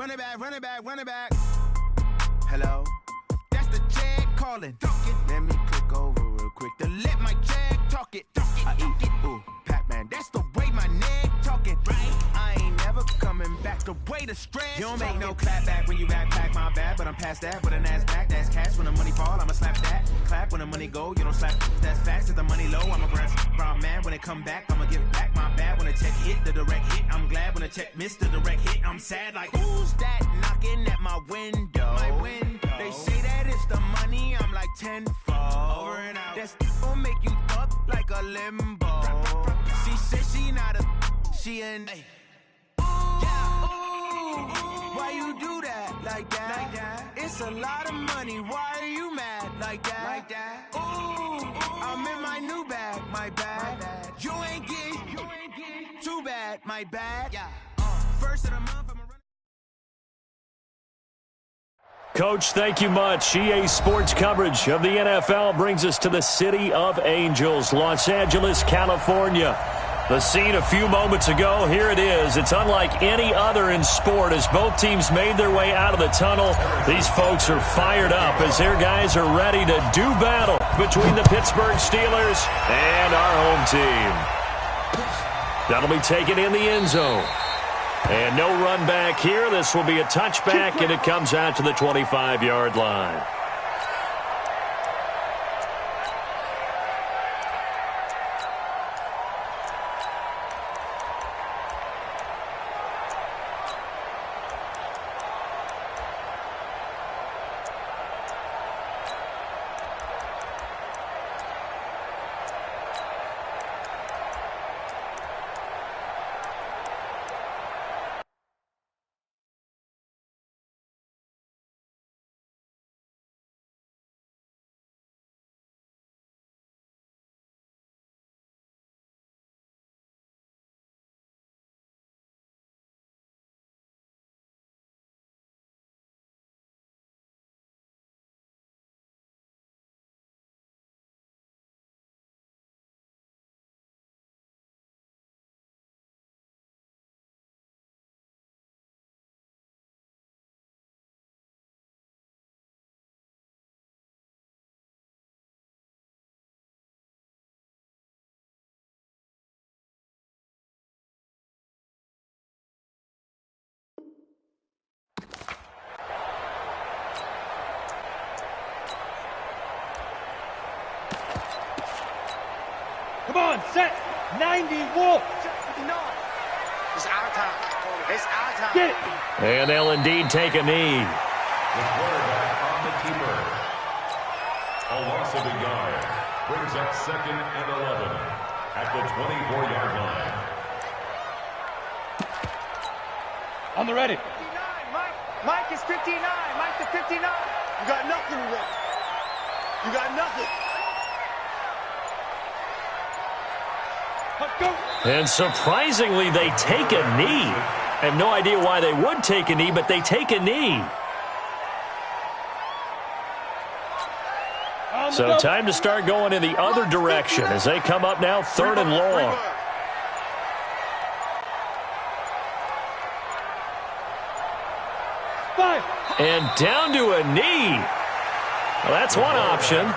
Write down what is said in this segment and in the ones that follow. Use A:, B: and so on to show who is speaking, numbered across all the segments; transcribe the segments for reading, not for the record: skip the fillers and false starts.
A: Run it back, run it back, run it back. Hello? That's the jag calling. Let me click over real quick to let my jag talk it. I eat it, ooh, Pac-Man. That's the way my neck talking. I ain't never coming back the way the stress. You don't make no clap back when you backpack, my bad. But I'm past that with an ass back. That's cash when the money fall. I'ma slap that. Clap when the money go. You don't slap. That's facts. If the money low, I'ma grab brown man. When it come back, I'ma give back my bad. When the check hit, the direct hit. I'm glad when the check missed the direct hit. I'm sad like, who's that knocking at my window? My window. They say that it's the money. I'm like tenfold. Over and out. That's gon' make you up like a limbo. She said she not a, she an. Hey. Yeah, ooh, why you do that like that? Like that? It's a lot of money. Why are you mad like that? Like that? Ooh, I'm in my new bag, my bad. You ain't getting too bad, my bad. Yeah. First of the month, I'm
B: Coach, thank you much. EA Sports coverage of the NFL brings us to the City of Angels, Los Angeles, California. The scene a few moments ago, here it is. It's unlike any other in sport as both teams made their way out of the tunnel. These folks are fired up as their guys are ready to do battle between the Pittsburgh Steelers and our home team. That'll be taken in the end zone. And no run back here. This will be a touchback, and it comes out to the 25-yard line.
C: Come on, set. 90, Wolf.
D: No. It's our time. It's our time.
C: Get it.
B: And they'll indeed take a knee.
E: The quarterback on the keeper. A loss of a yard. Brings up 2nd and 11 at the 24-yard line.
C: On the ready.
D: 59, Mike. Mike is 59. Mike is 59. You got nothing today. You got nothing.
C: Let's go.
B: And surprisingly, they take a knee. I have no idea why they would take a knee, but they take a knee. So time to start going in the other direction as they come up now 3rd and long. And down to a knee. Well, that's one option.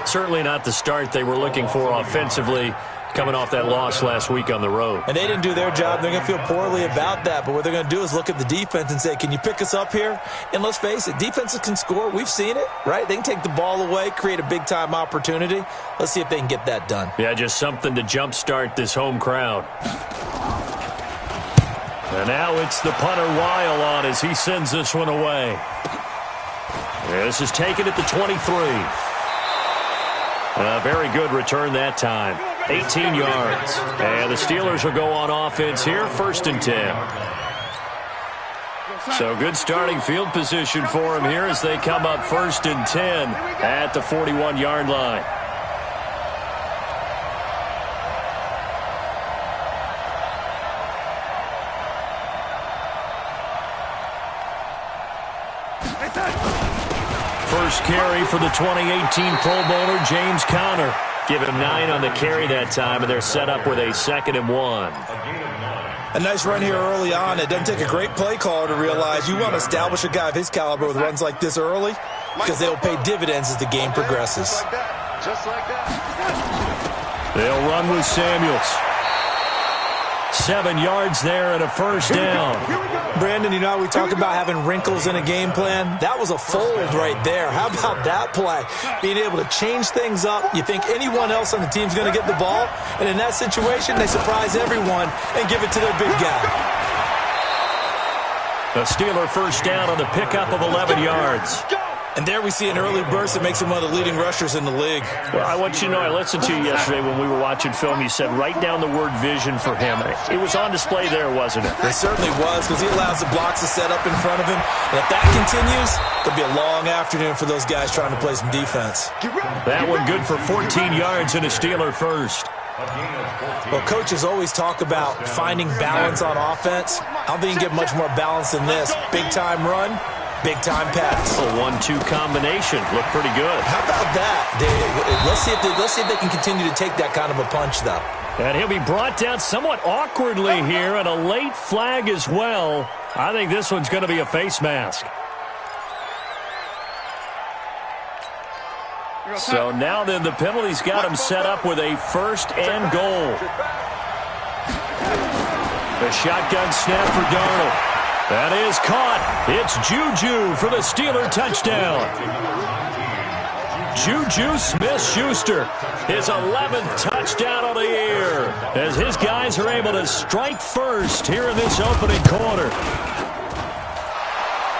B: Certainly not the start they were looking for offensively, coming off that loss last week on the road.
F: And they didn't do their job. They're going to feel poorly about that. But what they're going to do is look at the defense and say, can you pick us up here? And let's face it, defenses can score. We've seen it, right? They can take the ball away, create a big-time opportunity. Let's see if they can get that done.
B: Yeah, just something to jumpstart this home crowd. And now it's the punter Weil on as he sends this one away. This is taken at the 23. A very good return that time. 18 yards. And the Steelers will go on offense here, 1st and 10. So good starting field position for them here as they come up 1st and 10 at the 41-yard line. First carry for the 2018 Pro Bowler, James Conner. Give him 9 on the carry that time, and they're set up with a 2nd and 1.
E: A gain of 9.
F: A nice run here early on. It doesn't take a great play caller to realize you want to establish a guy of his caliber with runs like this early because they'll pay dividends as the game progresses.
D: Just like that.
B: They'll run with Samuels. 7 yards there and a first down.
F: Brandon, you know, we talk about having wrinkles in a game plan. That was a fold right there. How about that play? Being able to change things up. You think anyone else on the team's going to get the ball, and in that situation, they surprise everyone and give it to their big guy.
B: The Steeler first down on the pickup of 11 yards.
F: And there we see an early burst that makes him one of the leading rushers in the league.
B: Well, I want you to know, I listened to you yesterday when we were watching film. You said write down the word vision for him. It was on display there, wasn't it?
F: It certainly was, because he allows the blocks to set up in front of him. And if that continues, it'll be a long afternoon for those guys trying to play some defense.
B: That one good for 14 yards and a Steeler first.
F: Well, coaches always talk about finding balance on offense. I don't think you can get much more balance than this. Big-time run, big-time pass.
B: A 1-2 combination. Look pretty good.
F: How about that? Let's see if they can continue to take that kind of a punch, though.
B: And he'll be brought down somewhat awkwardly here, and a late flag as well. I think this one's going to be a face mask. So now then the penalty's got him set up with a first and goal. The shotgun snap for Darnold. That is caught. It's Juju for the Steeler touchdown. Juju Smith-Schuster, his 11th touchdown of the year, as his guys are able to strike first here in this opening quarter.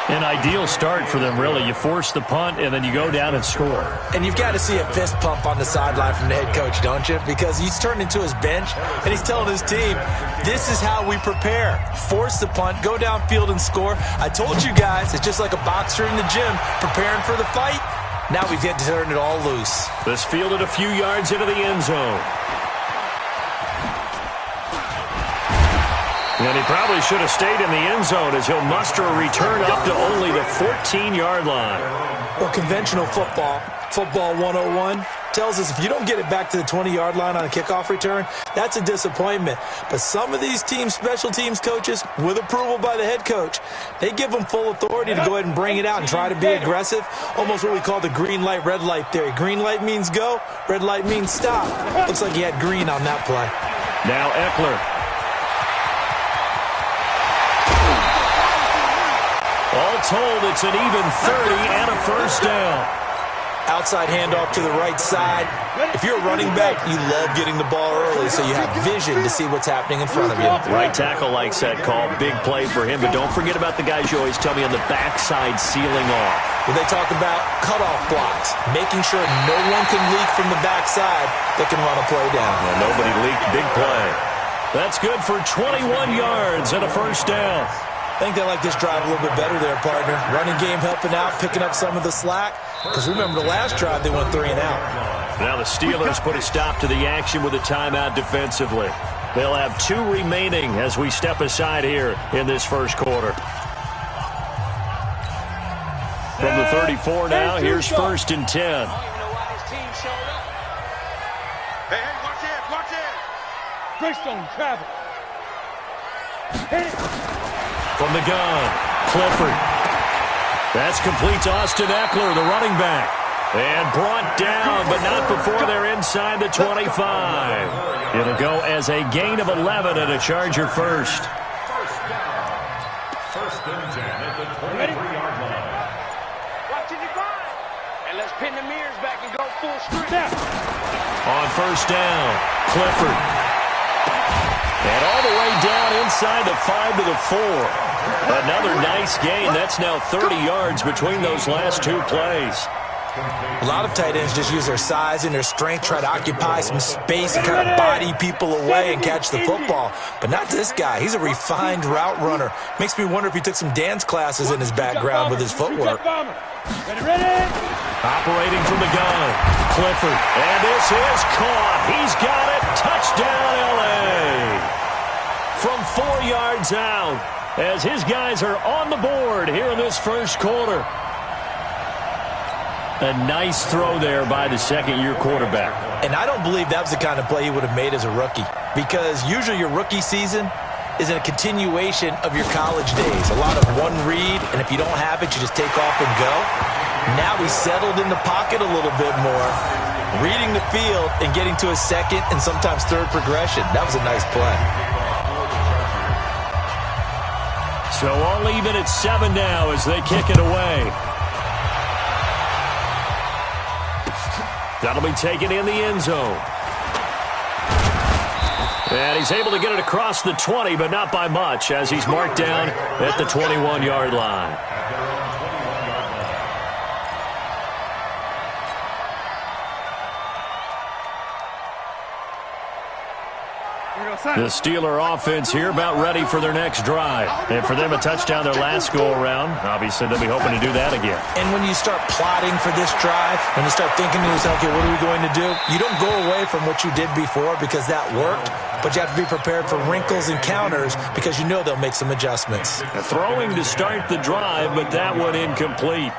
B: An ideal start for them, really. You force the punt, and then you go down and score.
F: And you've got to see a fist pump on the sideline from the head coach, don't you? Because he's turned into his bench, and he's telling his team, this is how we prepare. Force the punt, go downfield and score. I told you guys, it's just like a boxer in the gym preparing for the fight. Now we've got to turn it all loose.
B: This fielded a few yards into the end zone. And he probably should have stayed in the end zone as he'll muster a return up to only the 14-yard line.
F: Well, conventional football 101, tells us if you don't get it back to the 20-yard line on a kickoff return, that's a disappointment. But some of these teams, special teams coaches, with approval by the head coach, they give them full authority to go ahead and bring it out and try to be aggressive, almost what we call the green light, red light theory. Green light means go, red light means stop. Looks like he had green on that play.
B: Now Eckler. All told, it's an even 30 and a first down.
F: Outside handoff to the right side. If you're a running back, you love getting the ball early so you have vision to see what's happening in front of you.
B: Right tackle likes that call. Big play for him. But don't forget about the guys you always tell me on the backside sealing off.
F: When they talk about cutoff blocks, making sure no one can leak from the backside that can run a play down.
B: Well, nobody leaked. Big play. That's good for 21 yards and a first down.
F: I think they like this drive a little bit better there, partner. Running game helping out, picking up some of the slack. Because remember, the last drive, they went 3 and out.
B: Now the Steelers put a stop to the action with a timeout defensively. They'll have 2 remaining as we step aside here in this first quarter. From the 34 now, here's 1st and 10.
D: Hey, watch it.
C: Greystone travel. Hit it.
B: From the gun, Clifford. That's complete to Austin Eckler, the running back. And brought down, but not before they're inside the 25. It'll go as a gain of 11 and a Charger first.
E: First and 10 at the 23-yard line.
D: Watching the grind. And let's pin the mirrors back and go full sprint.
B: On first down, Clifford. And all the way down inside the 5 to the 4. Another nice gain. That's now 30 yards between those last 2 plays.
F: A lot of tight ends just use their size and their strength, try to occupy some space and kind of body people away and catch the football. But not this guy. He's a refined route runner. Makes me wonder if he took some dance classes in his background with his footwork.
C: Ready.
B: Operating from the gun, Clifford. And this is caught. He's got it. Touchdown, L.A. From 4 yards out, as his guys are on the board here in this first quarter. A nice throw there by the second-year quarterback.
F: And I don't believe that was the kind of play he would have made as a rookie. Because usually your rookie season, is a continuation of your college days. A lot of one read, and if you don't have it, you just take off and go. Now he's settled in the pocket a little bit more, reading the field and getting to a second and sometimes third progression. That was a nice play.
B: So all even at 7 now as they kick it away. That'll be taken in the end zone. And he's able to get it across the 20, but not by much, as he's marked down at the 21-yard line. The Steeler offense here about ready for their next drive. And for them, a touchdown their last go-around. Obviously, they'll be hoping to do that again.
F: And when you start plotting for this drive, when you start thinking to yourself, okay, what are we going to do? You don't go away from what you did before because that worked, but you have to be prepared for wrinkles and counters because you know they'll make some adjustments.
B: Throwing to start the drive, but that one incomplete.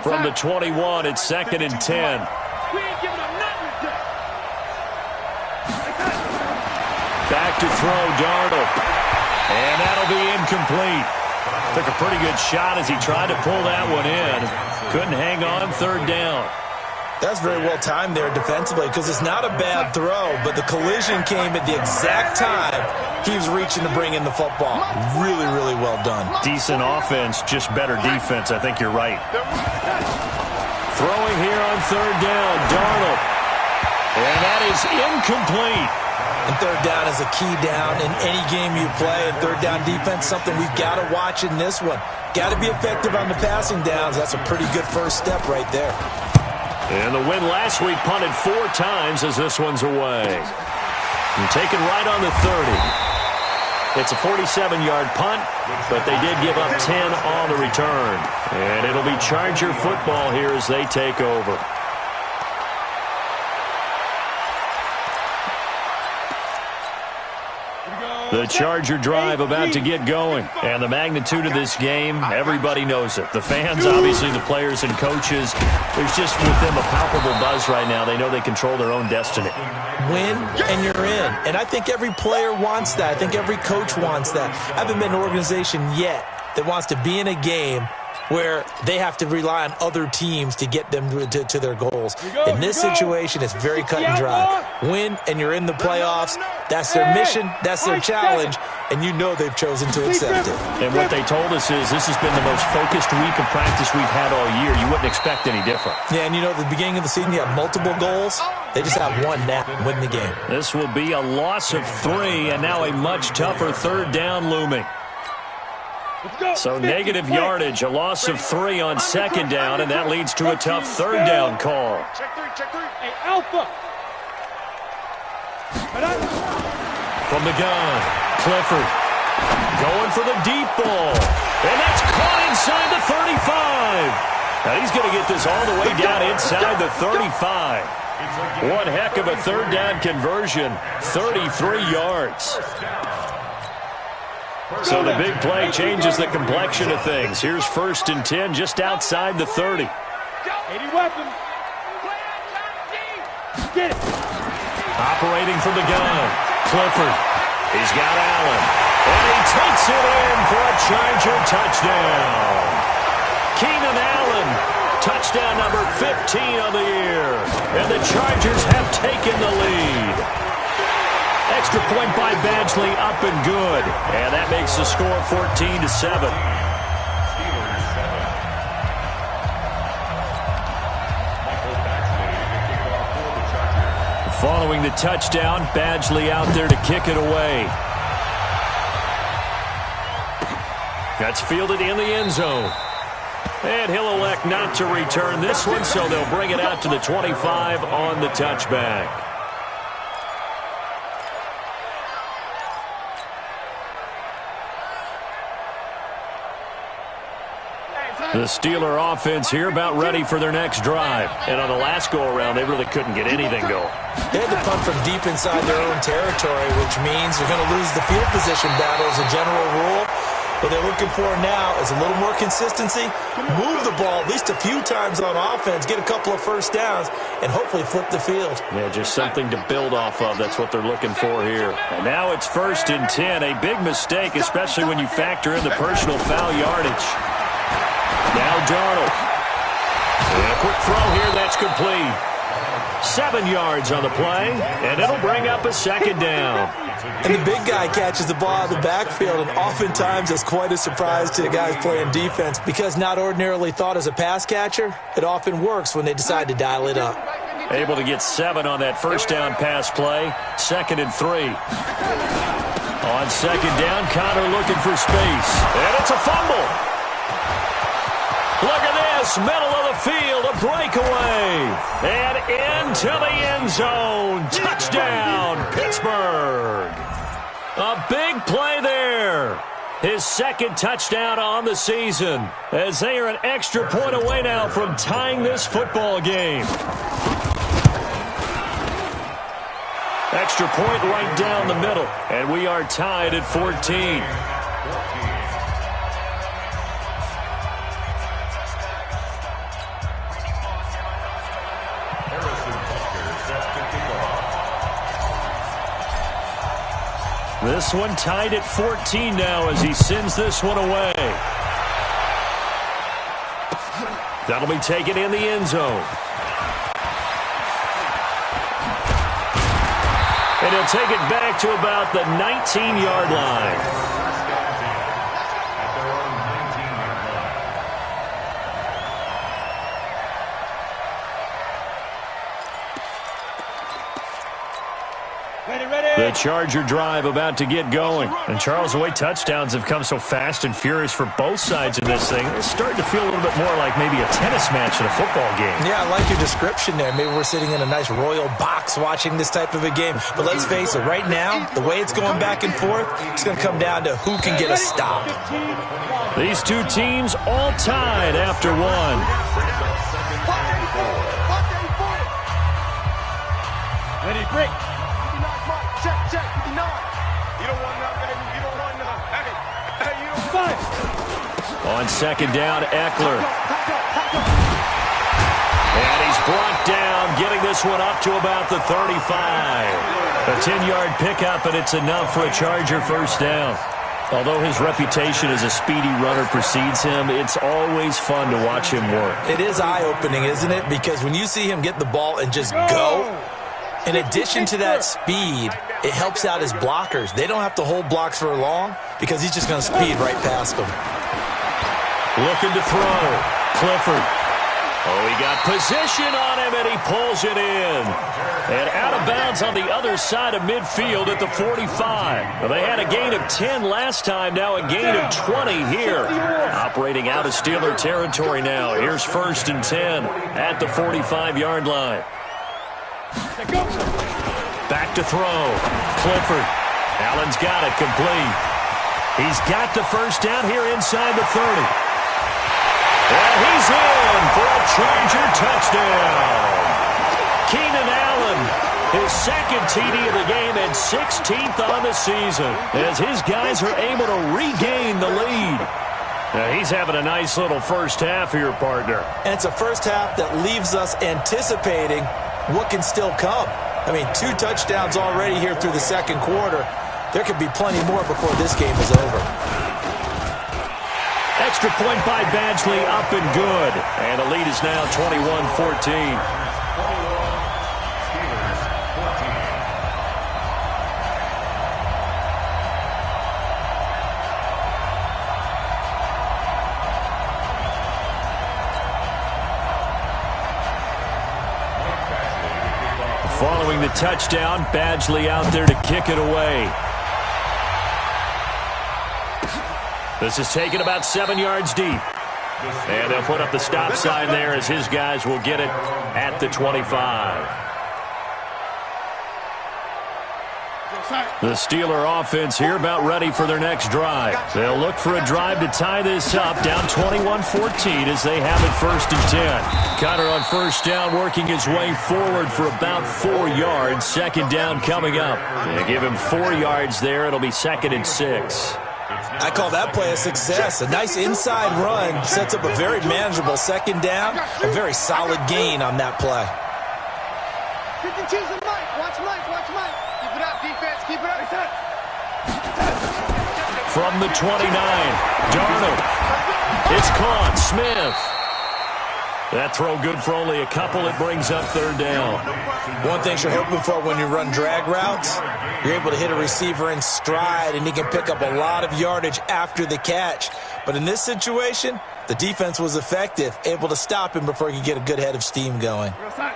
B: From the 21, it's 2nd and 10.
C: We ain't giving up nothing today.
B: Back to throw, Darnold. And that'll be incomplete. Took a pretty good shot as he tried to pull that one in. Couldn't hang on, 3rd down.
F: That's very well timed there defensively because it's not a bad throw, but the collision came at the exact time he was reaching to bring in the football. Really, really well done.
B: Decent offense, just better defense. I think you're right. Throwing here on 3rd down, Darnold. And that is incomplete.
F: And 3rd down is a key down in any game you play. And 3rd down defense, something we've got to watch in this one. Got to be effective on the passing downs. That's a pretty good first step right there.
B: And the win last week punted 4 times as this one's away. And taken right on the 30. It's a 47-yard punt, but they did give up 10 on the return. And it'll be Charger football here as they take over. The Charger drive about to get going. And the magnitude of this game, everybody knows it. The fans, obviously the players and coaches. There's just with them a palpable buzz right now. They know they control their own destiny.
F: Win and you're in. And I think every player wants that. I think every coach wants that. I haven't been an organization yet that wants to be in a game where they have to rely on other teams to get them to their goals. In this situation, it's very cut and dry. Win, and you're in the playoffs. That's their mission. That's their challenge. And you know they've chosen to accept it.
B: And what they told us is this has been the most focused week of practice we've had all year. You wouldn't expect any different.
F: Yeah, and you know, at the beginning of the season, you have multiple goals. They just have one now, win the game.
B: This will be a loss of 3, and now a much tougher 3rd down looming. So negative yardage, a loss of 3 on 2nd down, and that leads to a tough 3rd down call.
C: Check 3. Hey, Alpha.
B: From the gun, Clifford going for the deep ball, and that's caught inside the 35. Now he's going to get this all the way down inside the 35. One heck of a 3rd down conversion, 33 yards. So the big play changes the complexion of things. Here's 1st and 10 just outside the 30.
C: 80 weapons. Get it.
B: Operating from the gun, Clifford. He's got Allen. And he takes it in for a Charger touchdown. Keenan Allen, touchdown number 15 of the year. And the Chargers have taken the lead. Extra point by Badgley, up and good. And that makes the score 14-7. Following the touchdown, Badgley out there to kick it away. That's fielded in the end zone. And he'll elect not to return this one, so they'll bring it out to the 25 on the touchback. The Steeler offense here about ready for their next drive. And on the last go-around, they really couldn't get anything going.
F: They had to punt from deep inside their own territory, which means you're going to lose the field position battle as a general rule. What they're looking for now is a little more consistency, move the ball at least a few times on offense, get a couple of first downs, and hopefully flip the field.
B: Yeah, just something to build off of. That's what they're looking for here. And now it's 1st and 10. A big mistake, especially when you factor in the personal foul yardage. Now Darnold. And a quick throw here, that's complete. 7 yards on the play, and it'll bring up a 2nd down.
F: And the big guy catches the ball out of the backfield, and oftentimes it's quite a surprise to the guys playing defense because not ordinarily thought as a pass catcher, it often works when they decide to dial it up.
B: Able to get 7 on that first down pass play. 2nd and 3. On 2nd down, Connor looking for space. And it's a fumble. Look at this, middle of the field, a breakaway. And into the end zone. Touchdown, Pittsburgh. A big play there. His 2nd touchdown on the season, as they are an extra point away now from tying this football game. Extra point right down the middle, and we are tied at 14. This one tied at 14 now as he sends this one away. That'll be taken in the end zone. And he'll take it back to about the 19-yard line. The Charger drive about to get going. And, Charles, the way touchdowns have come so fast and furious for both sides in this thing, it's starting to feel a little bit more like maybe a tennis match in a football game.
F: Yeah, I like your description there. Maybe we're sitting in a nice royal box watching this type of a game. But let's face it, right now, the way it's going back and forth, it's going to come down to who can get a stop.
B: These two teams all tied after one.
C: Ready, break.
D: Check, 59. You don't want none, baby. You don't want none. Hey, you don't want none.
B: On 2nd down, Eckler. And he's brought down, getting this one up to about the 35. A 10-yard pickup, and it's enough for a Charger first down. Although his reputation as a speedy runner precedes him, it's always fun to watch him work.
F: It is eye-opening, isn't it? Because when you see him get the ball and just go, in addition to that speed, it helps out his blockers. They don't have to hold blocks for long because he's just going to speed right past them.
B: Looking to throw. Clifford. Oh, he got position on him, and he pulls it in. And out of bounds on the other side of midfield at the 45. Well, they had a gain of 10 last time, now a gain of 20 here. Operating out of Steeler territory now. Here's 1st and 10 at the 45-yard line. Back to throw. Clifford. Allen's got it complete. He's got the first down here inside the 30. And he's in for a Charger touchdown. Keenan Allen, his 2nd TD of the game and 16th on the season, as his guys are able to regain the lead. Now, he's having a nice little first half here, partner.
F: And it's a first half that leaves us anticipating what can still come. I mean, 2 touchdowns already here through the 2nd quarter. There could be plenty more before this game is over.
B: Extra point by Badgley, up and good. And the lead is now 21-14. Following the touchdown, Badgley out there to kick it away. This is taken about 7 yards deep. And they'll put up the stop sign there as his guys will get it at the 25. The Steeler offense here about ready for their next drive. They'll look for a drive to tie this up, down 21-14 as they have it 1st and 10. Connor on first down working his way forward for about 4 yards. 2nd down coming up. They give him 4 yards there. It'll be 2nd and 6.
F: I call that play a success. A nice inside run sets up a very manageable second down. A very solid gain on that play.
D: 52's the Mike. Watch Mike. Watch Mike. Keep it up, defense. Keep it up.
B: From the 29, Darnold. It's caught. Smith. That throw good for only a couple. It brings up third down.
F: One thing you're hoping for when you run drag routes, you're able to hit a receiver in stride, and he can pick up a lot of yardage after the catch. But in this situation, the defense was effective, able to stop him before he could get a good head of steam going.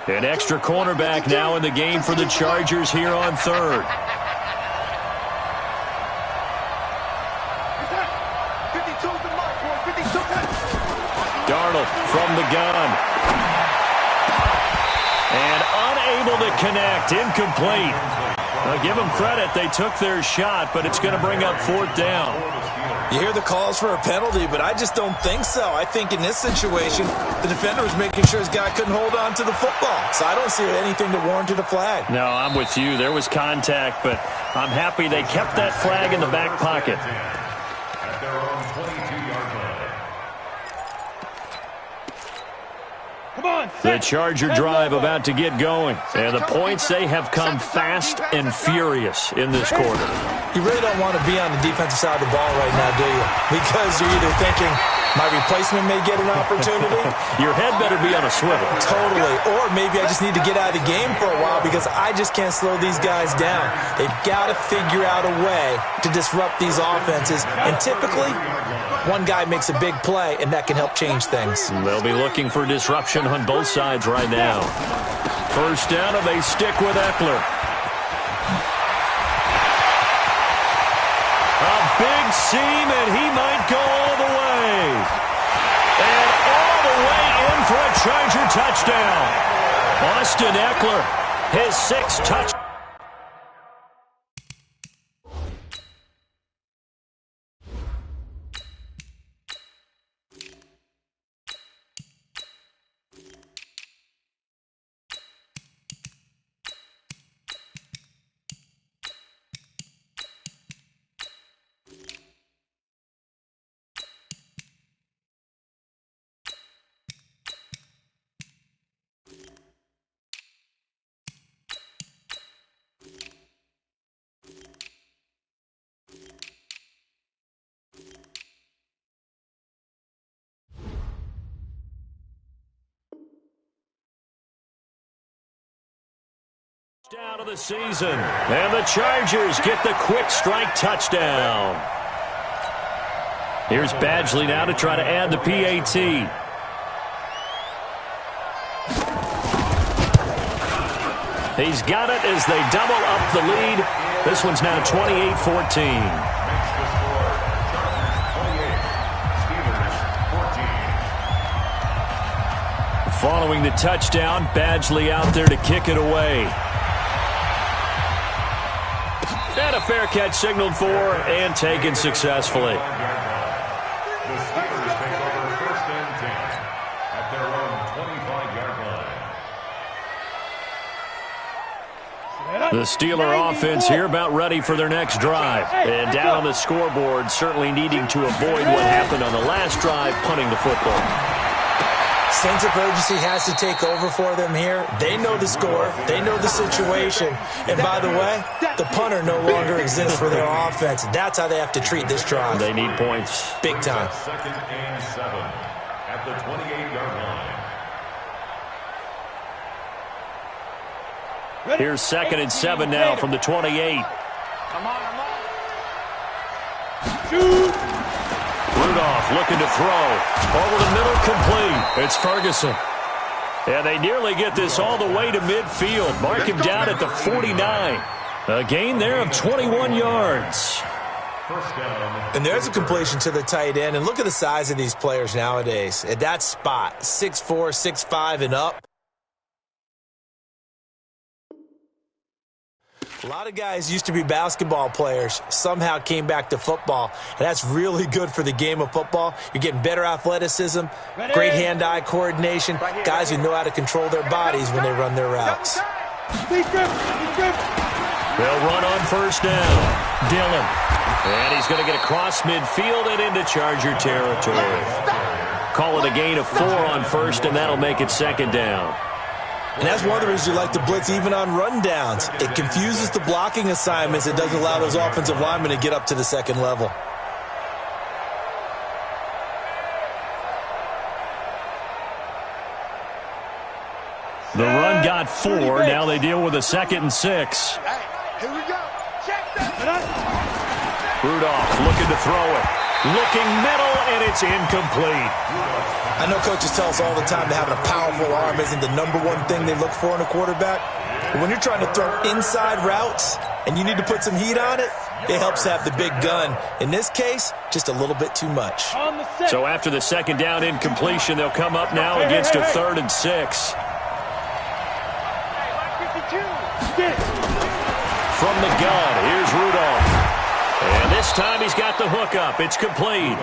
B: An extra cornerback now in the game for the Chargers here on third.
D: 52's the Mike, boy. 52.
B: Darnold from the gun. And unable to connect. Incomplete. Now give them credit. They took their shot, but it's going to bring up fourth down.
F: You hear the calls for a penalty, but I just don't think so. I think in this situation, the defender was making sure his guy couldn't hold on to the football. So I don't see anything to warrant a flag.
B: No, I'm with you. There was contact, but I'm happy they kept that flag in the back pocket.
E: At their own 22-yard line.
C: Come on,
B: The Charger drive about to get going. And the points, they have come fast and furious in this quarter.
F: You really don't want to be on the defensive side of the ball right now, do you? Because you're either thinking, my replacement may get an opportunity.
B: Your head better be on a swivel.
F: Totally. Or maybe I just need to get out of the game for a while because I just can't slow these guys down. They've got to figure out a way to disrupt these offenses. And typically, one guy makes a big play, and that can help change things.
B: They'll be looking for disruption on both sides right now. First down, and they stick with Eckler. A big seam, and he might go all the way. And all the way in for a Charger touchdown. Austin Eckler, his sixth touchdown. Down of the season, and the Chargers get the quick strike touchdown. Here's Badgley now to try to add the PAT. He's got it as they double up the lead. This one's now 28-14. Following the touchdown, Badgley out there to kick it away. And a fair catch signaled for and taken successfully.
E: The Steelers take over first and 10 at their own 25-yard line.
B: The Steeler offense here about ready for their next drive. And down on the scoreboard, certainly needing to avoid what happened on the last drive, punting the football.
F: Sense of urgency has to take over for them here. They know the score. They know the situation. And by the way, the punter no longer exists for their offense. That's how they have to treat this drive.
B: They need points.
F: Big time.
E: Second and 7 at the 28-yard line.
B: Here's second and 7 now from the 28.
D: Come on.
B: Rudolph looking to throw. Over the middle, complete. It's Ferguson. And they nearly get this all the way to midfield. Mark him down at the 49. A gain there of 21 yards.
E: First down.
F: And there's a completion to the tight end. And look at the size of these players nowadays. At that spot, 6'4", 6'5", and up. A lot of guys used to be basketball players, somehow came back to football, and that's really good for the game of football. You're getting better athleticism, great hand-eye coordination, guys who know how to control their bodies when they run their routes.
B: They'll run on first down. Dillon And he's going to get across midfield and into Charger territory. Call it a gain of 4 on first, and that'll make it second down.
F: And that's one of the reasons you like to blitz even on rundowns. It confuses the blocking assignments. It doesn't allow those offensive linemen to get up to the second level.
B: The run got 4. Now they deal with a 2nd and 6.
D: Here we go. Check that.
B: Rudolph looking to throw it. Looking middle, and it's incomplete.
F: I know coaches tell us all the time that having a powerful arm isn't the number one thing they look for in a quarterback. But when you're trying to throw inside routes and you need to put some heat on it, it helps to have the big gun. In this case, just a little bit too much.
B: So after the second down incompletion, they'll come up now against a 3rd and 6. From the gun, here's Rudolph. And this time he's got the hook up. It's complete.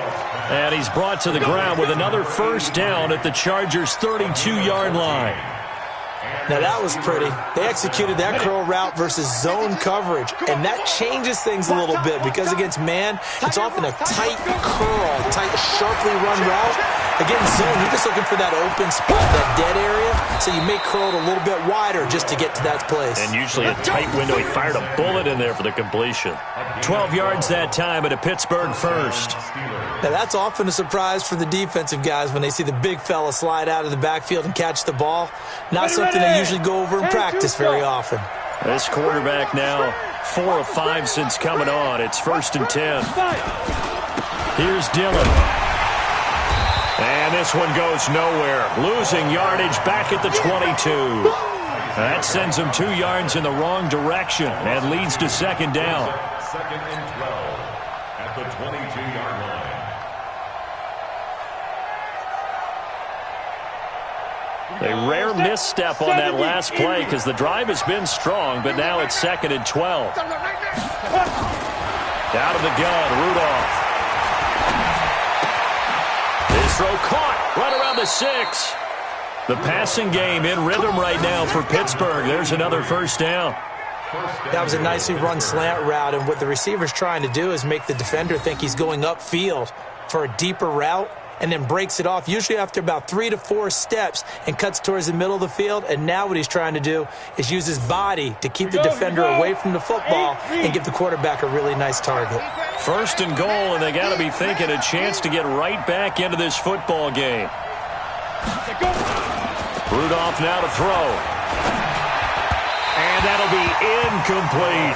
B: And he's brought to the ground with another first down at the Chargers' 32-yard line.
F: Now that was pretty. They executed that curl route versus zone coverage, and that changes things a little bit because against man, it's often a tight curl, tight, sharply run route. Against zone, you're just looking for that open spot, that dead area, so you may curl it a little bit wider just to get to that place.
B: And usually a tight window. He fired a bullet in there for the completion. 12 yards that time at a Pittsburgh first.
F: Now that's often a surprise for the defensive guys when they see the big fella slide out of the backfield and catch the ball. Not something they usually go over in practice very often.
B: This quarterback now 4 of 5 since coming on. It's 1st and 10. Here's Dillon. And this one goes nowhere. Losing yardage back at the 22. That sends him 2 yards in the wrong direction and leads to second down.
E: 2nd and 12 at the 22-yard line.
B: A rare misstep on that last play because the drive has been strong, but now it's 2nd and 12. Out of the gun, Rudolph. His throw caught right around the 6. The passing game in rhythm right now for Pittsburgh. There's another first down.
F: That was a nicely run slant route, and what the receiver's trying to do is make the defender think he's going upfield for a deeper route, and then breaks it off, usually after about 3 to 4 steps, and cuts towards the middle of the field. And now what he's trying to do is use his body to keep the defender away from the football and give the quarterback a really nice target.
B: 1st and goal, and they got to be thinking a chance to get right back into this football game. Rudolph now to throw. And that'll be incomplete.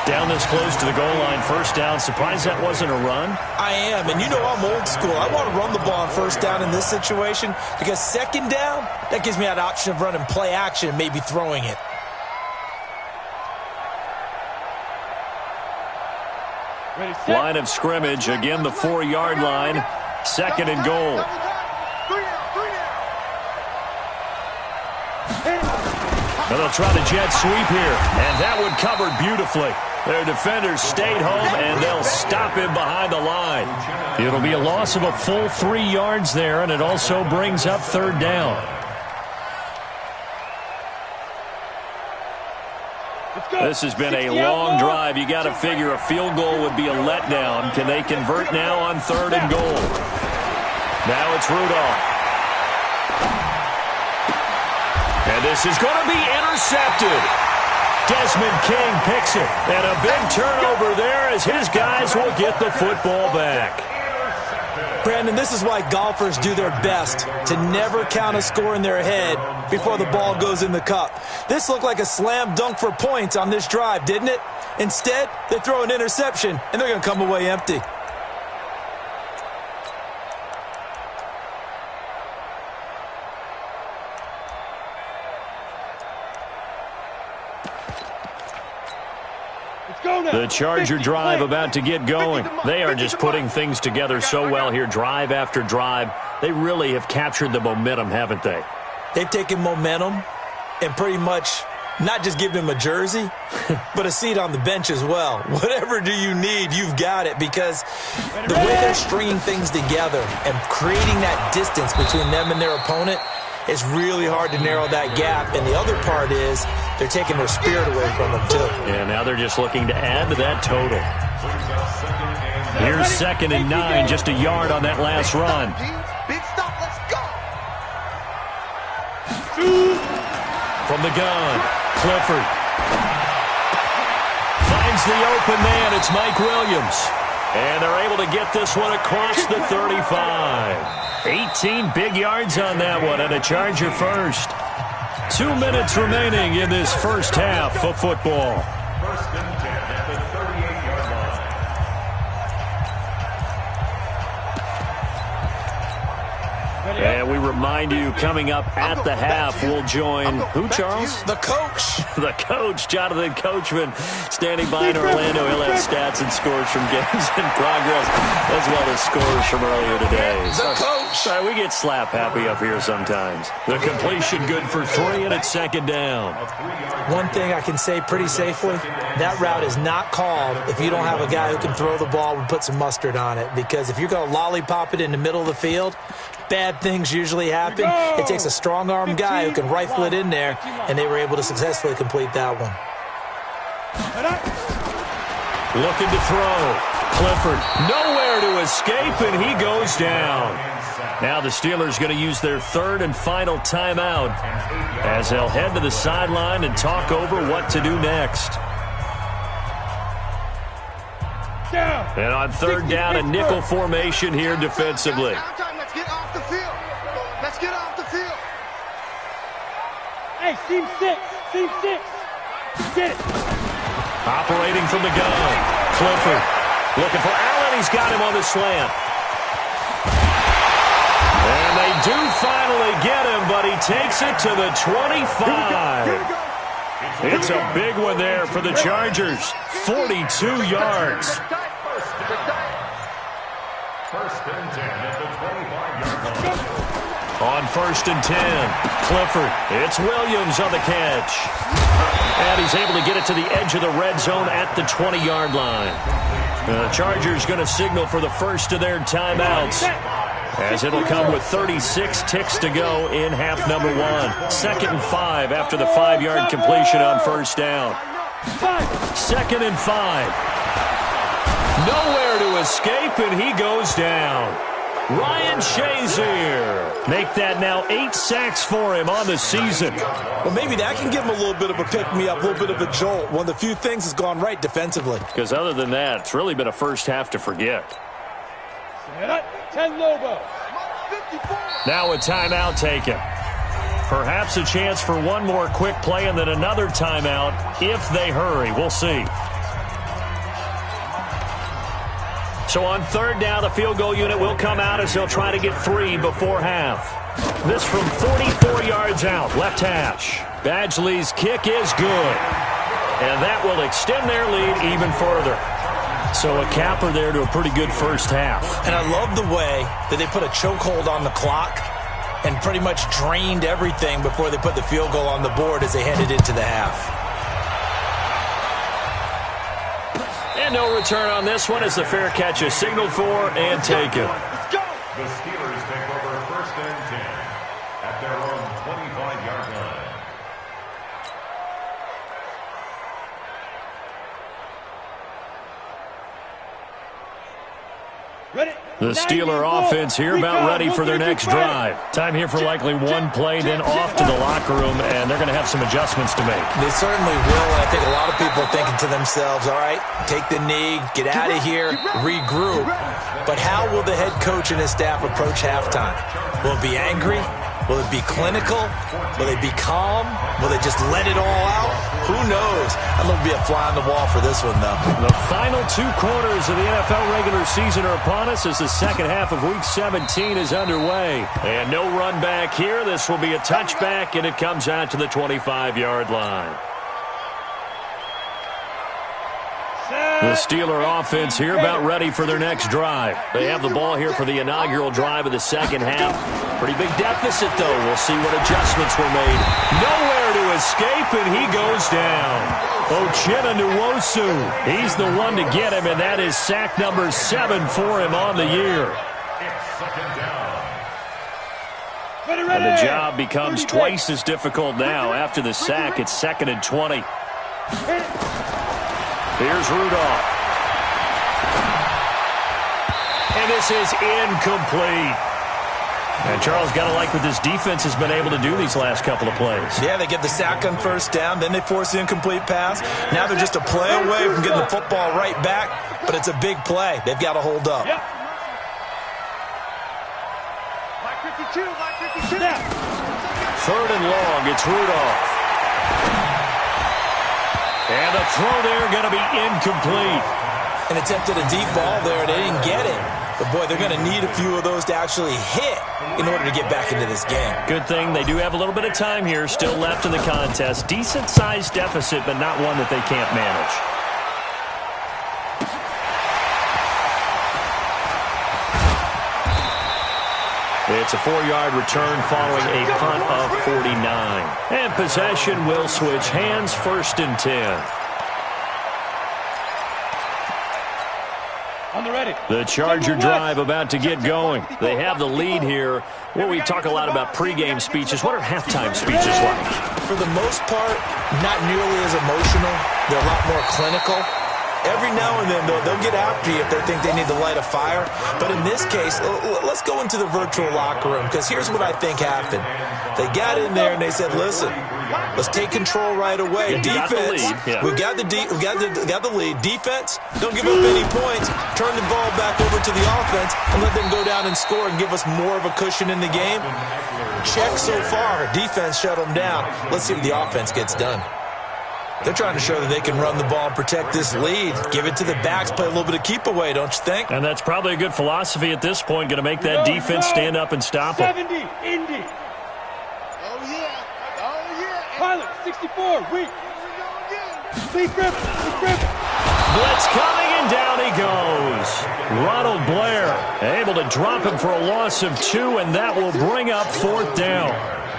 B: Down this close to the goal line, first down. Surprised that wasn't a run?
F: I am, and you know I'm old school. I want to run the ball on first down in this situation because second down, that gives me that option of running play action and maybe throwing it.
B: Line of scrimmage, again the 4-yard line. 2nd and goal. And they'll try the jet sweep here, and that one covered beautifully. Their defenders stayed home, and they'll stop him behind the line. It'll be a loss of a full 3 yards there, and it also brings up 3rd down. This has been a long drive. You got to figure a field goal would be a letdown. Can they convert now on 3rd and goal? Now it's Rudolph. And this is going to be intercepted. Desmond King picks it. And a big turnover there as his guys will get the football back.
F: Brandon, this is why golfers do their best to never count a score in their head before the ball goes in the cup. This looked like a slam dunk for points on this drive, didn't it? Instead, they throw an interception, and they're going to come away empty.
B: The Charger drive about to get going. They are just putting things together so well here, drive after drive. They really have captured the momentum, haven't they?
F: They've taken momentum and pretty much not just given him a jersey, but a seat on the bench as well. Whatever do you need, you've got it, because the way they're stringing things together and creating that distance between them and their opponent, it's really hard to narrow that gap. And the other part is they're taking their spirit away from them, too.
B: Yeah, now they're just looking to add to that total. Here's 2nd and 9, just a yard on that last run.
D: Big stop, let's go.
B: From the gun, Clifford finds the open man. It's Mike Williams. And they're able to get this one across the 35. 18 big yards on that one, and a Charger first. 2 minutes remaining in this first half of football.
E: 1st and 10 at the 38-yard line.
B: And we remind you, coming up at the half, we'll join who, Charles?
F: The coach.
B: The coach, Jonathan Coachman, standing by in Orlando. He'll have stats and scores from games in progress, as well as scores from earlier today.
F: The coach.
B: Sorry, we get slap happy up here sometimes. The completion good for 3, and it's 2nd down.
F: One thing I can say pretty safely, that route is not called if you don't have a guy who can throw the ball and put some mustard on it. Because if you're going to lollipop it in the middle of the field, bad things usually happen. It takes a strong-arm guy who can rifle it in there, and they were able to successfully complete that one.
B: Looking to throw. Clifford nowhere to escape, and he goes down. Now the Steelers going to use their 3rd and final timeout as they'll head to the sideline and talk over what to do next. And on 3rd down, a nickel formation here defensively.
D: Let's get off the field. Let's get off the field.
C: Hey, seam 6. Seam 6. Get it.
B: Operating from the gun. Clifford looking for Allen. He's got him on the slant. And they do finally get him, but he takes it to the 25. It's a big one there for the Chargers. 42 yards.
E: 1st and 10 at the 25-yard line.
B: On 1st and 10, Clifford. It's Williams on the catch. And he's able to get it to the edge of the red zone at the 20-yard line. The Chargers going to signal for the first of their timeouts, as it'll come with 36 ticks to go in half number 1. 2nd and 5 after the 5-yard completion on 1st down. 2nd and 5. Nowhere to escape, and he goes down. Ryan Shazier. Make that now 8 sacks for him on the season.
F: Well, maybe that can give him a little bit of a pick-me-up, a little bit of a jolt. One of the few things has gone right defensively.
B: Because other than that, it's really been a first half to forget.
C: 10 Lobo.
B: Now a timeout taken. Perhaps a chance for one more quick play and then another timeout if they hurry. We'll see. So on 3rd down, the field goal unit will come out as they'll try to get 3 before half. This from 44 yards out, left hash. Badgley's kick is good. And that will extend their lead even further. So a capper there to a pretty good first half.
F: And I love the way that they put a chokehold on the clock and pretty much drained everything before they put the field goal on the board as they headed into the half.
B: And no return on this one as the fair catch is signaled for and taken.
E: The Steelers take over 1st and 10 at their own 25-yard line.
B: The Steeler offense here about ready for their next drive. Time here for likely one play, then off to the locker room, and they're going to have some adjustments to make.
F: They certainly will, and I think a lot of people are thinking to themselves, all right, take the knee, get out of here, regroup. But how will the head coach and his staff approach halftime? Will it be angry? Will it be clinical? Will they be calm? Will they just let it all out? Who knows? I'd love to be a fly on the wall for this one, though.
B: The final 2 quarters of the NFL regular season are upon us as the second half of Week 17 is underway. And no run back here. This will be a touchback, and it comes out to the 25-yard line. The Steeler offense here about ready for their next drive. They have the ball here for the inaugural drive of the second half. Pretty big deficit, though. We'll see what adjustments were made. Nowhere to escape, and he goes down. Uchenna Nwosu. He's the one to get him, and that is sack number 7 for him on the year. And the job becomes twice as difficult now. After the sack, it's 2nd and 20. Here's Rudolph. And this is incomplete. And Charles, got to like what this defense has been able to do these last couple of plays.
F: Yeah, they get the sack on first down, then they force the incomplete pass. Now they're just a play away from getting the football right back, but it's a big play. They've got to hold up.
C: Yep.
D: Mike 52, Mike 52.
C: Snap.
B: 3rd and long, it's Rudolph. And the throw there going to be incomplete.
F: And attempted a deep ball there, and they didn't get it. But, boy, they're going to need a few of those to actually hit in order to get back into this game.
B: Good thing they do have a little bit of time here still left in the contest. Decent-sized deficit, but not one that they can't manage. It's a 4-yard return following a punt of 49. And possession will switch hands, 1st and 10.
C: On the ready.
B: The Charger drive about to get going. They have the lead here. Well, we talk a lot about pregame speeches. What are halftime speeches like?
F: For the most part, not nearly as emotional. They're a lot more clinical. Every now and then, though, they'll get after you if they think they need to light a fire. But in this case, let's go into the virtual locker room, because here's what I think happened. They got in there and they said, listen, let's take control right away. Defense, we got the lead. Defense, don't give up any points. Turn the ball back over to the offense and let them go down and score and give us more of a cushion in the game. Check so far. Defense shut them down. Let's see what the offense gets done. They're trying to show that they can run the ball and protect this lead. Give it to the backs, play a little bit of keep away, don't you think?
B: And that's probably a good philosophy at this point, going to make that defense stand up and stop them.
C: 70, Indy.
D: Oh, yeah. Oh, yeah.
C: Pilot, 64, weak. Lee Griffin.
B: Blitz coming, and down he goes. Ronald Blair able to drop him for a loss of 2, and that will bring up 4th down.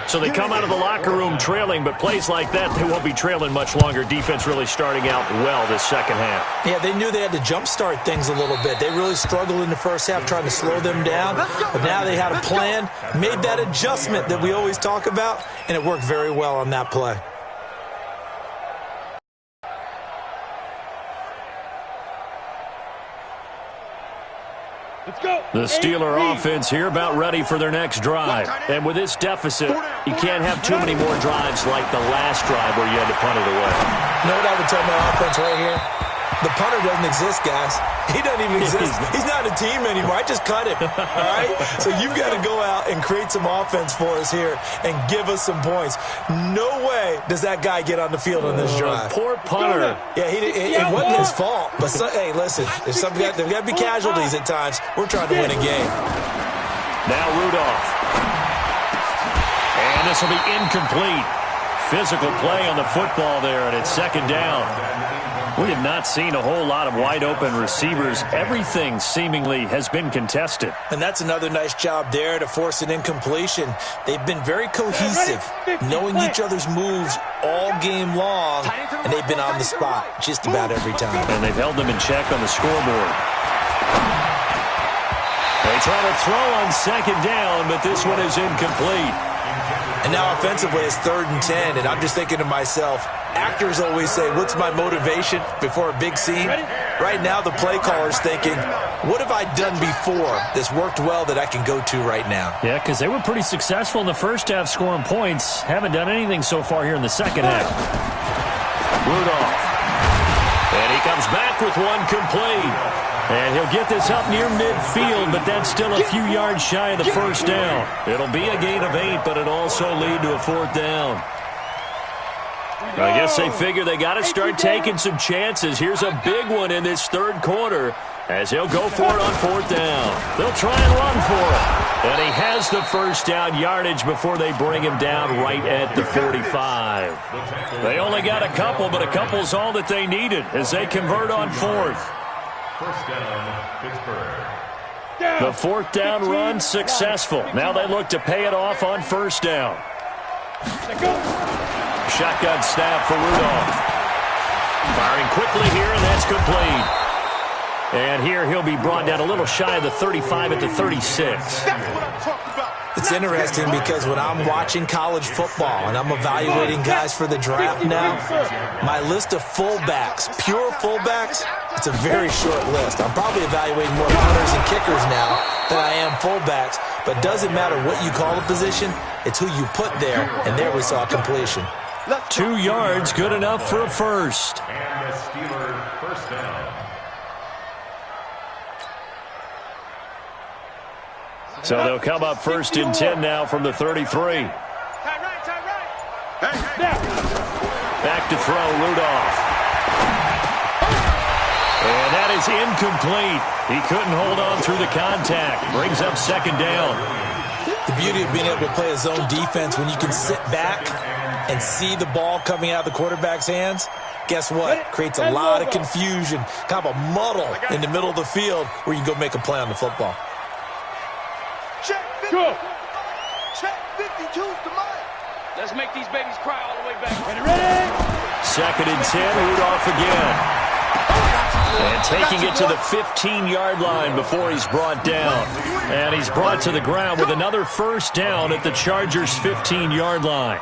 B: So they come out of the locker room trailing, but plays like that, they won't be trailing much longer. Defense really starting out well this second half.
F: Yeah, they knew they had to jumpstart things a little bit. They really struggled in the first half trying to slow them down, but now they had a plan, made that adjustment that we always talk about, and it worked very well on that play.
C: Let's go.
B: The Steeler offense here about ready for their next drive. And with this deficit, you can't have too many more drives like the last drive where you had to punt it away.
F: You know what I would tell my offense right here? The punter doesn't exist, guys. He doesn't even exist. He's not a team anymore. I just cut him, all right? So you've got to go out and create some offense for us here and give us some points. No way does that guy get on the field on this drive.
B: Poor punter.
F: Yeah, it wasn't his fault. But, hey, listen, there's got to be casualties at times. We're trying to win a game.
B: Now Rudolph. And this will be incomplete. Physical play on the football there, and it's 2nd down. We have not seen a whole lot of wide-open receivers. Everything seemingly has been contested.
F: And that's another nice job there to force an incompletion. They've been very cohesive, knowing each other's moves all game long, and they've been on the spot just about every time.
B: And they've held them in check on the scoreboard. They try to throw on 2nd down, but this one is incomplete.
F: And now offensively it's 3rd and 10, and I'm just thinking to myself, actors always say, what's my motivation before a big scene? Right now the play caller's thinking, what have I done before that's worked well that I can go to right now?
B: Yeah, because they were pretty successful in the first half scoring points. Haven't done anything so far here in the second half. Rudolph. And he comes back with one complete. And he'll get this up near midfield, but that's still a few yards shy of the 1st down. It'll be a gain of 8, but it'll also lead to a 4th down. I guess they figure they got to start taking some chances. Here's a big one in this 3rd quarter as he'll go for it on 4th down. They'll try and run for it. And he has the 1st down yardage before they bring him down right at the 45. They only got a couple, but a couple's all that they needed as they convert on 4th.
E: 1st down, Pittsburgh.
B: The 4th down run successful. Now they look to pay it off on 1st down. Shotgun snap for Rudolph. Firing quickly here, and that's complete. And here he'll be brought down a little shy of the 35 at the 36.
F: It's interesting because when I'm watching college football and I'm evaluating guys for the draft now, my list of fullbacks, pure fullbacks, It's a very short list. I'm probably evaluating more punters and kickers now than I am fullbacks, but it doesn't matter what you call the position, it's who you put there, and there we saw completion.
B: 2 yards, good enough for a first.
E: And the Steelers first down.
B: So they'll come up first and 10 now from the 33. Back to throw, Rudolph. And that is incomplete. He couldn't hold on through the contact. Brings up second down.
F: The beauty of being able to play a zone defense when you can sit back and see the ball coming out of the quarterback's hands, guess what? Creates a lot of confusion, kind of a muddle in the middle of the field where you can go make a play on the football.
D: Check 50.
C: Go.
D: Check 52's to mine.
G: Let's make these babies cry all the way back.
C: Ready?
B: Second and 10, Rudolph again. And taking it to the 15-yard line before he's brought down. And he's brought to the ground with another first down at the Chargers' 15-yard line.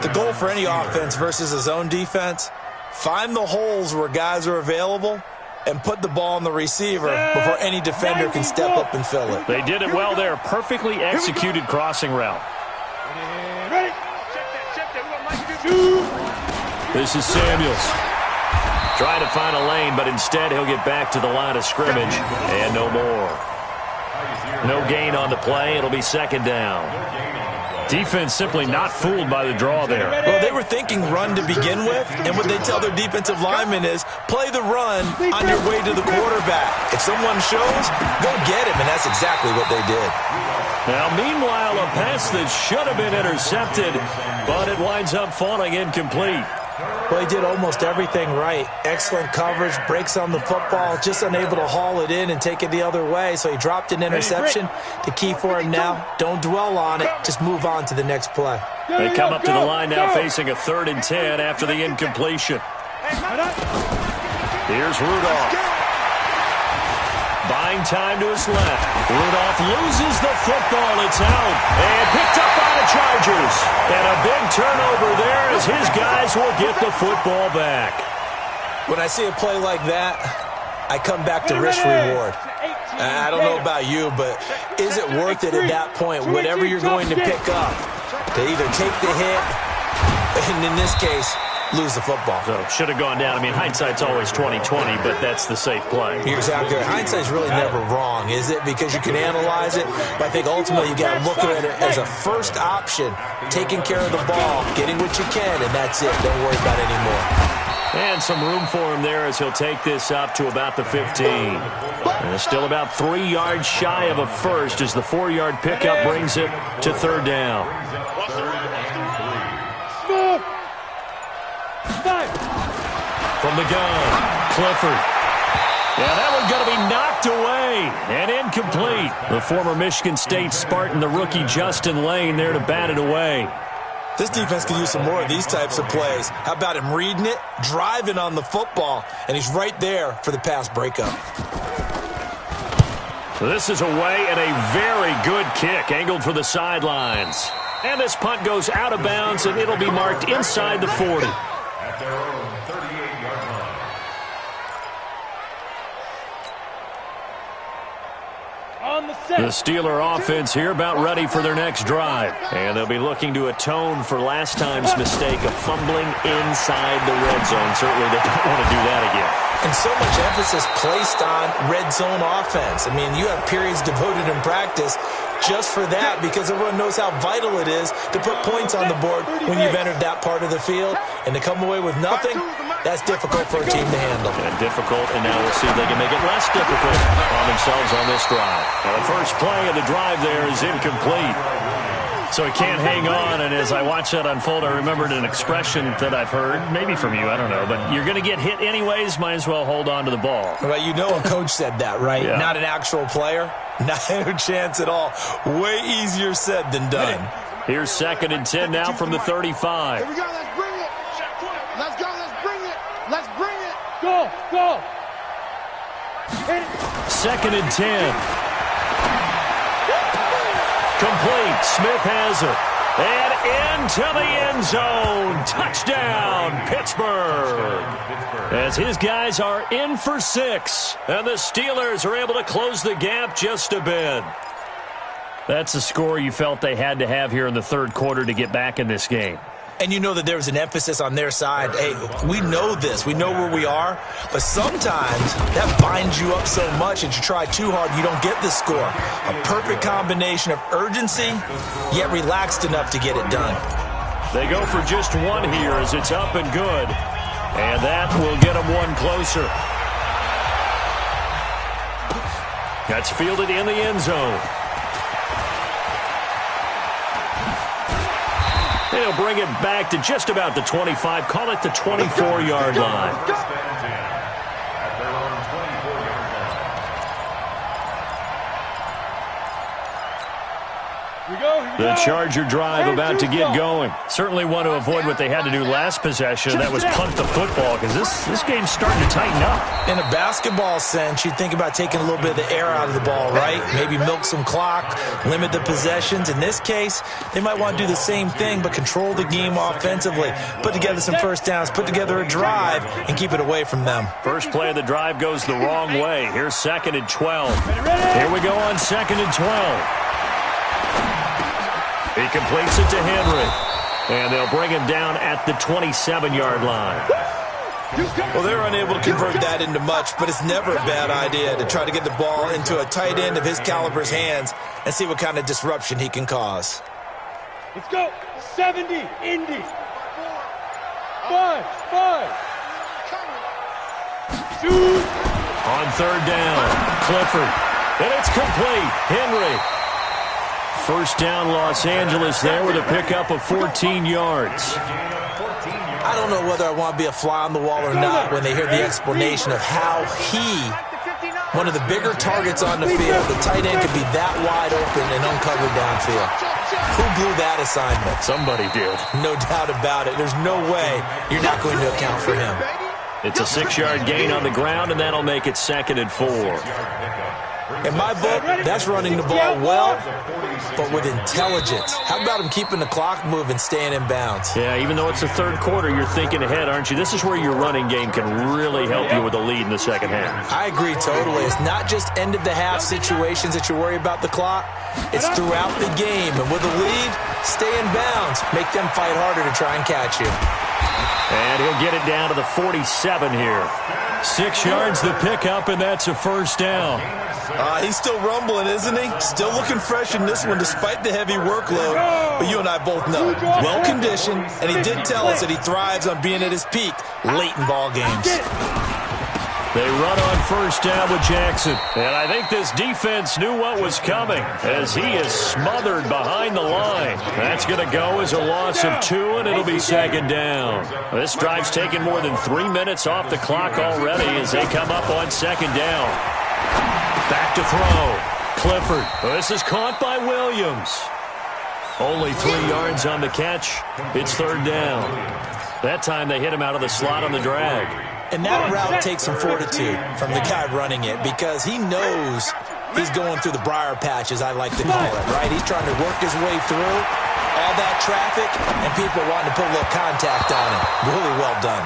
F: The goal for any offense versus a zone defense, find the holes where guys are available and put the ball on the receiver before any defender can step up and fill it.
B: They did it well there. Perfectly executed crossing route.
C: Ready?
G: Check that. We got
B: This is Samuels. Trying to find a lane, but instead he'll get back to the line of scrimmage. And no more. No gain on the play. It'll be second down. Defense simply not fooled by the draw there.
F: Well, they were thinking run to begin with, and what they tell their defensive linemen is play the run on your way to the quarterback. If someone shows, go get him, and that's exactly what they did.
B: Now, meanwhile, a pass that should have been intercepted, but it winds up falling incomplete.
F: Well, he did almost everything right. Excellent coverage, breaks on the football, just unable to haul it in and take it the other way. So he dropped an interception. The key for him now, don't dwell on it. Just move on to the next play.
B: They come up to the line now facing a 3rd and 10 after the incompletion. Here's Rudolph. Buying time to his left. Rudolph loses the football. It's out. And picked up by the Chargers. And a big turnover there as his guys will get the football back.
F: When I see a play like that, I come back to risk-reward. I don't know about you, but is it worth it at that point, whatever you're going to pick up, to either take the hit, and in this case, lose the football?
B: So should have gone down. I mean, hindsight's always 20/20, but that's the safe play.
F: You're exactly right. Hindsight's really never wrong, is it? Because you can analyze it, but I think ultimately you got to look at it as a first option, taking care of the ball, getting what you can, and that's it. Don't worry about it anymore.
B: And some room for him there as he'll take this up to about the 15. And it's still about 3 yards shy of a first as the 4-yard pickup brings it to 3rd down. From the gun, Clifford. Yeah, that one's going to be knocked away and incomplete. The former Michigan State Spartan, the rookie Justin Lane, there to bat it away.
F: This defense could use some more of these types of plays. How about him reading it, driving on the football, and he's right there for the pass breakup.
B: This is away and a very good kick, angled for the sidelines. And this punt goes out of bounds, and it'll be marked inside the 40.
E: At their own 38-yard line.
C: On the set.
B: The Steeler offense here about ready for their next drive. And they'll be looking to atone for last time's mistake of fumbling inside the red zone. Certainly they don't want to do that again.
F: And so much emphasis placed on red zone offense. I mean, you have periods devoted in practice just for that because everyone knows how vital it is to put points on the board when you've entered that part of the field. And to come away with nothing, that's difficult for a team to handle.
B: And difficult, and now we'll see if they can make it less difficult on themselves on this drive. Now the first play of the drive there is incomplete. So he can't hang on, and as I watched that unfold, I remembered an expression that I've heard, maybe from you, I don't know, but you're going to get hit anyways, might as well hold on to the ball.
F: Well, you know a coach said that, right?
B: Yeah. Not
F: an actual player. Not a chance at all. Way easier said than done.
B: Here's 2nd and 10 now from the 35.
D: Here we go. Let's bring it. Let's go. Let's bring it. Let's bring it.
C: Go, go. Hit it.
B: 2nd and 10. Complete. Smith has it. And into the end zone. Touchdown, Pittsburgh. As his guys are in for 6. And the Steelers are able to close the gap just a bit. That's a score you felt they had to have here in the third quarter to get back in this game.
F: And you know that there was an emphasis on their side. Hey, we know this. We know where we are. But sometimes that binds you up so much that you try too hard, you don't get the score. A perfect combination of urgency, yet relaxed enough to get it done.
B: They go for just one here as it's up and good. And that will get them one closer. That's fielded in the end zone. They'll bring it back to just about the 25. Call it the 24-yard line. The Charger drive about to get going. Certainly want to avoid what they had to do last possession. That was punt the football because this game's starting to tighten up.
F: In a basketball sense, you think about taking a little bit of the air out of the ball, right? Maybe milk some clock, limit the possessions. In this case, they might want to do the same thing but control the game offensively. Put together some first downs, put together a drive, and keep it away from them.
B: First play of the drive goes the wrong way. Here's 2nd and 12. Here we go on 2nd and 12. He completes it to Henry. And they'll bring him down at the 27-yard line.
F: Well, they're unable to convert that into much, but it's never a bad idea to try to get the ball into a tight end of his caliber's hands and see what kind of disruption he can cause.
C: Let's go. 70, Indy. 5. Shoot.
B: On 3rd down, Clifford. And it's complete. Henry. First down, Los Angeles there with a pickup of 14 yards.
F: I don't know whether I want to be a fly on the wall or not when they hear the explanation of how one of the bigger targets on the field, the tight end could be that wide open and uncovered downfield. Who blew that assignment?
B: Somebody did.
F: No doubt about it. There's no way you're not going to account for him.
B: It's a 6-yard gain on the ground, and that'll make it 2nd and 4.
F: In my book, that's running the ball well, but with intelligence. How about him keeping the clock moving, staying in bounds?
B: Yeah, even though it's the third quarter, you're thinking ahead, aren't you? This is where your running game can really help you with a lead in the second half.
F: I agree totally. It's not just end-of-the-half situations that you worry about the clock. It's throughout the game. And with a lead, stay in bounds. Make them fight harder to try and catch you.
B: And he'll get it down to the 47 here. 6 yards the pickup, and that's a first down.
F: He's still rumbling, isn't he? Still looking fresh in this one despite the heavy workload. But you and I both know, well-conditioned, and he did tell us that he thrives on being at his peak late in ball games.
B: They run on first down with Jackson. And I think this defense knew what was coming as he is smothered behind the line. That's going to go as a loss of 2, and it'll be 2nd down. This drive's taken more than 3 minutes off the clock already as they come up on 2nd down. Back to throw. Clifford. This is caught by Williams. Only 3 yards on the catch. It's 3rd down. That time they hit him out of the slot on the drag.
F: And that route takes some fortitude from the guy running it because he knows he's going through the briar patch, as I like to call it, right? He's trying to work his way through all that traffic and people wanting to put a little contact on him. Really well done.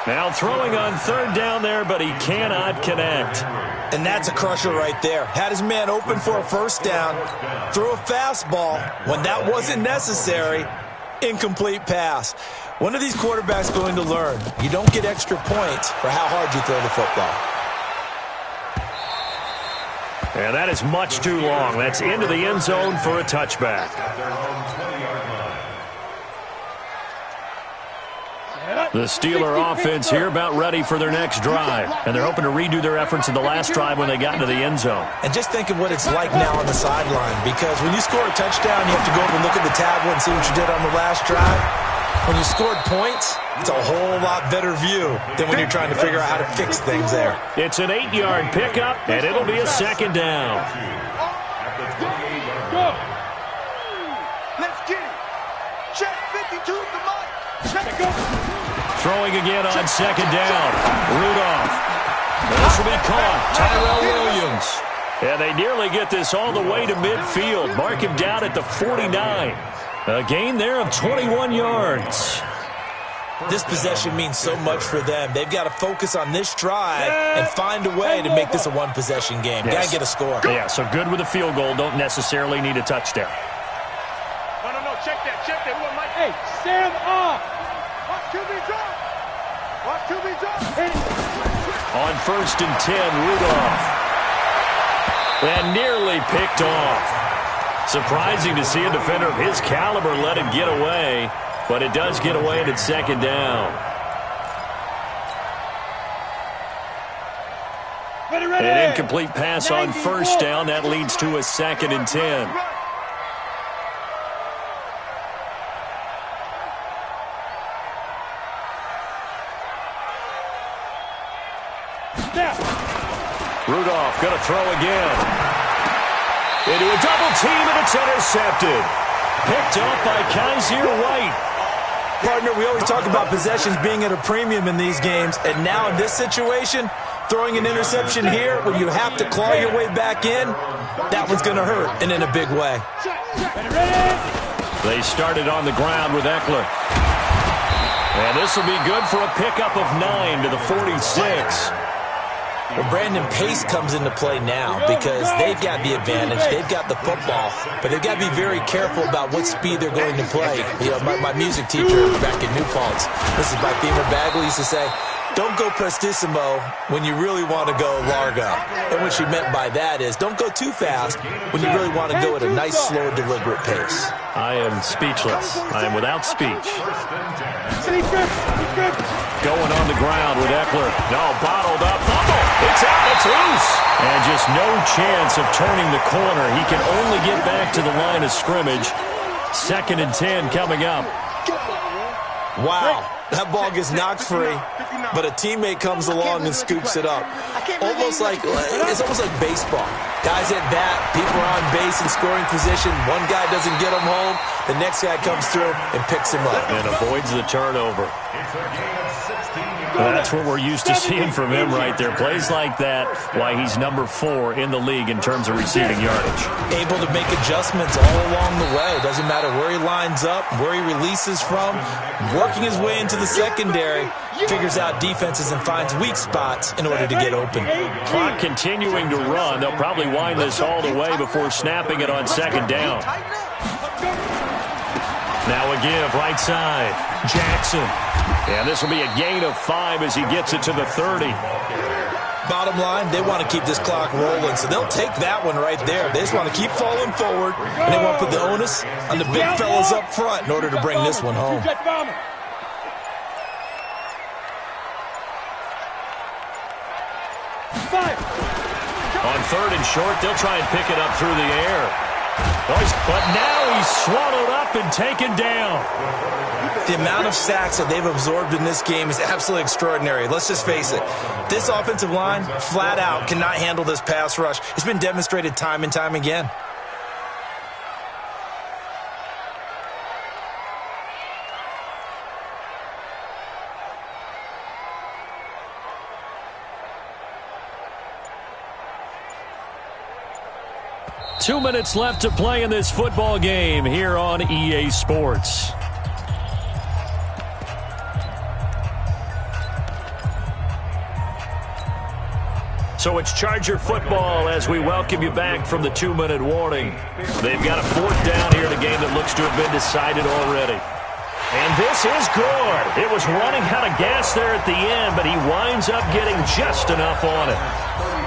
B: Now throwing on 3rd down there, but he cannot connect.
F: And that's a crusher right there. Had his man open for a first down, threw a fastball when that wasn't necessary, incomplete pass. When are these quarterbacks going to learn? You don't get extra points for how hard you throw the football.
B: And that is much too long. That's into the end zone for a touchback. The Steeler offense here about ready for their next drive. And they're hoping to redo their efforts in the last drive when they got into the end zone.
F: And just think of what it's like now on the sideline. Because when you score a touchdown, you have to go up and look at the tablet and see what you did on the last drive. When you scored points, it's a whole lot better view than when you're trying to figure out how to fix things there.
B: It's an 8-yard pickup, and it'll be a 2nd down.
C: Go.
D: Let's get it. Check 52 to Mike. Check.
B: Throwing again on 2nd down. Rudolph. This will be caught. Tyrell Williams. And they nearly get this all the way to midfield. Mark him down at the 49. A gain there of 21 yards.
F: This possession means so much for them. They've got to focus on this drive and find a way to make this a one-possession game.
B: Yes.
F: Got to get a score.
B: Yeah, so good with a field goal. Don't necessarily need a touchdown.
G: No, check that. Who am I?
C: Hey, Sam off.
D: Watch QB drop. Watch QB drop.
B: On 1st and 10, Rudolph. And nearly picked off. Surprising to see a defender of his caliber let it get away, but it does get away and it's 2nd down. An incomplete pass on 1st down. That leads to a 2nd and 10. Rudolph going to throw again. Into a double team, and it's intercepted. Picked up by Kaiser White.
F: Partner, we always talk about possessions being at a premium in these games, and now in this situation, throwing an interception here when you have to claw your way back in, that one's going to hurt, and in a big way.
B: They started on the ground with Eckler. And this will be good for a pickup of 9 to the 46.
F: Well, Brandon, pace comes into play now because they've got the advantage. They've got the football, but they've got to be very careful about what speed they're going to play. You know, my music teacher back in New Paltz, this is by Beamer Bagley, used to say, don't go prestissimo when you really want to go largo. And what she meant by that is don't go too fast when you really want to go at a nice, slow, deliberate pace.
B: I am speechless. I am without speech. Going on the ground with Eckler. No, bottled up. Fumble. It's out. It's loose. And just no chance of turning the corner. He can only get back to the line of scrimmage. 2nd and 10 coming up.
F: Wow. That ball gets knocked free, but a teammate comes along and scoops it up. It's almost like baseball. Guys at bat, people are on base in scoring position. One guy doesn't get him home. The next guy comes through and picks him up.
B: And avoids the turnover. That's what we're used to seeing from him right there. Plays like that, why he's number 4 in the league in terms of receiving yardage.
F: Able to make adjustments all along the way. Doesn't matter where he lines up, where he releases from. Working his way into the secondary, figures out defenses and finds weak spots in order to get open.
B: Clock continuing to run. They'll probably wind this all the way before snapping it on 2nd down. Now a give, right side. Jackson. And this will be a gain of 5 as he gets it to the 30.
F: Bottom line, they want to keep this clock rolling, so they'll take that one right there. They just want to keep falling forward, and they want to put the onus on the big fellas up front in order to bring this one home.
B: On 3rd and short, they'll try and pick it up through the air. But now he's swallowed up and taken down.
F: The amount of sacks that they've absorbed in this game is absolutely extraordinary. Let's just face it. This offensive line, flat out, cannot handle this pass rush. It's been demonstrated time and time again.
B: Two minutes left to play in this football game here on EA Sports. So it's Charger football as we welcome you back from the 2-minute warning. They've got a 4th down here in a game that looks to have been decided already. And this is good. It was running out of gas there at the end, but he winds up getting just enough on it.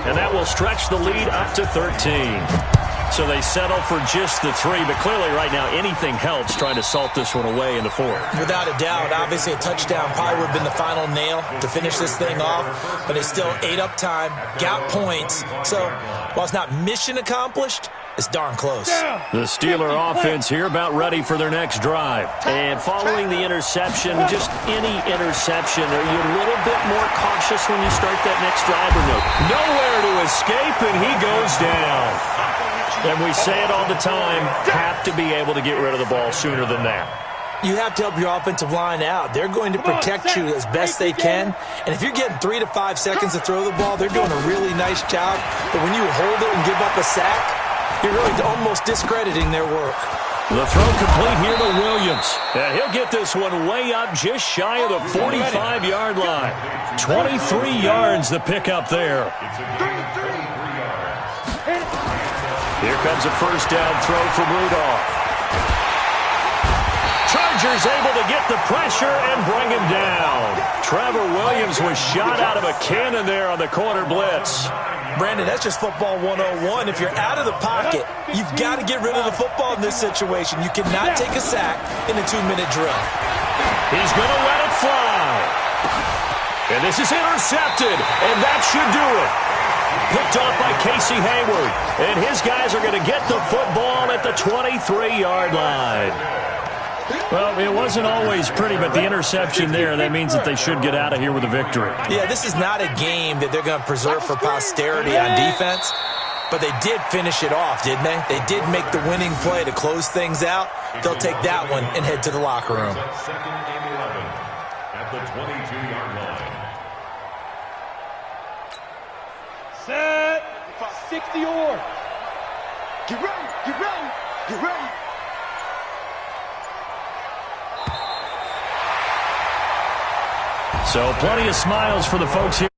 B: And that will stretch the lead up to 13. So they settle for just the 3, but clearly right now anything helps trying to salt this one away in the 4th.
F: Without a doubt, obviously a touchdown probably would have been the final nail to finish this thing off, but it's still ate up time, got points. So while it's not mission accomplished, it's darn close.
B: The Steeler offense here about ready for their next drive. And following the interception, just any interception, are you a little bit more cautious when you start that next drive or no? Nowhere to escape, and he goes down. And we say it all the time, have to be able to get rid of the ball sooner than that.
F: You have to help your offensive line out. They're going to protect you as best they can. And if you're getting 3 to 5 seconds to throw the ball, they're doing a really nice job. But when you hold it and give up a sack, You're really almost discrediting their work.
B: The throw complete here to Williams. And he'll get this one way up just shy of the 45-yard line. 23 yards the pickup there. Here comes a first down throw from Rudolph. Chargers able to get the pressure and bring him down. Trevor Williams was shot out of a cannon there on the corner blitz.
F: Brandon, that's just football 101. If you're out of the pocket, you've got to get rid of the football in this situation. You cannot take a sack in a 2-minute drill.
B: He's going to let it fly. And this is intercepted, and that should do it. Picked off by Casey Hayward. And his guys are going to get the football at the 23-yard line. Well, it wasn't always pretty, but the interception there, that means that they should get out of here with a victory. Yeah,
F: this is not a game that they're going to preserve for posterity on defense, but they did finish it off, didn't they? They did make the winning play to close things out. They'll take that one and head to the locker room.
E: Second and 11 at the 22-yard line.
C: Set. 60 or.
D: Get ready, get ready, get ready.
B: So plenty of smiles for the folks here.